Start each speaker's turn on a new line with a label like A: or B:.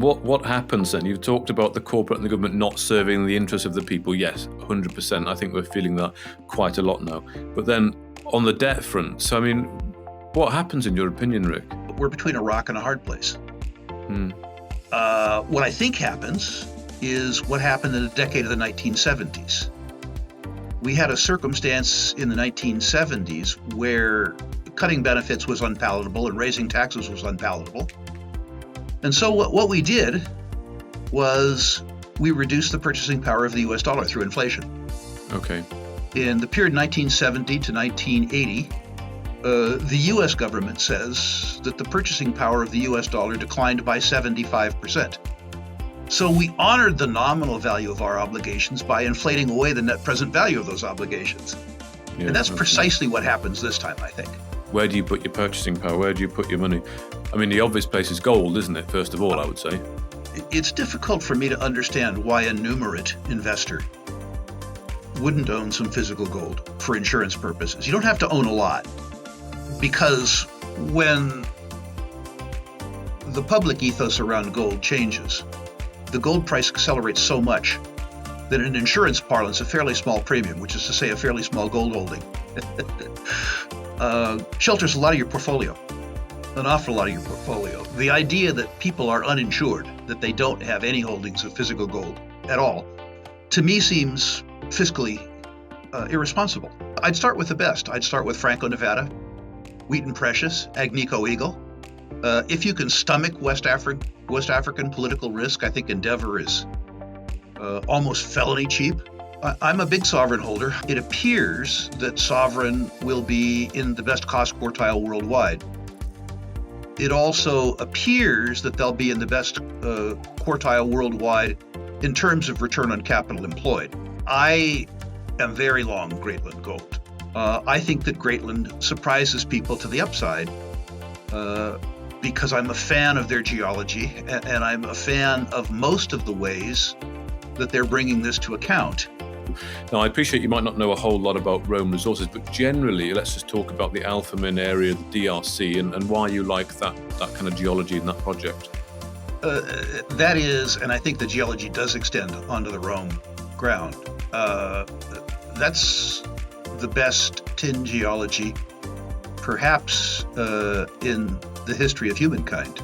A: what happens then? You've talked about the corporate and the government not serving the interests of the people. Yes, 100%. I think we're feeling that quite a lot now. But then on the debt front, so I mean, what happens in your opinion, Rick?
B: We're between a rock and a hard place. What I think happens is what happened in the decade of the 1970s. We had a circumstance in the 1970s where cutting benefits was unpalatable and raising taxes was unpalatable. And so what we did was we reduced the purchasing power of the US dollar through inflation.
A: Okay.
B: In the period 1970 to 1980, the US government says that the purchasing power of the US dollar declined by 75%. So we honored the nominal value of our obligations by inflating away the net present value of those obligations.
A: Yeah,
B: and that's precisely what happens this time, I think.
A: Where do you put your purchasing power? Where do you put your money? I mean, the obvious place is gold, isn't it? First of all, I would say.
B: It's difficult for me to understand why a numerate investor wouldn't own some physical gold for insurance purposes. You don't have to own a lot, because when the public ethos around gold changes, the gold price accelerates so much that in insurance parlance, a fairly small premium, which is to say a fairly small gold holding, shelters a lot of your portfolio, an awful lot of your portfolio. The idea that people are uninsured, that they don't have any holdings of physical gold at all, to me seems fiscally irresponsible. I'd start with the best. I'd start with Franco-Nevada, Wheaton Precious, Agnico Eagle. If you can stomach West African political risk, I think Endeavour is almost felony cheap. I'm a big Sovereign holder. It appears that Sovereign will be in the best cost quartile worldwide. It also appears that they'll be in the best quartile worldwide in terms of return on capital employed. I am very long Greatland Gold. I think that Greatland surprises people to the upside because I'm a fan of their geology and I'm a fan of most of the ways that they're bringing this to account.
A: Now, I appreciate you might not know a whole lot about Rome Resources, but generally, let's just talk about the Alphamin area, the DRC, and why you like that kind of geology in that project.
B: That is, and I think the geology does extend onto the Rome ground. That's the best tin geology, perhaps, in the history of humankind.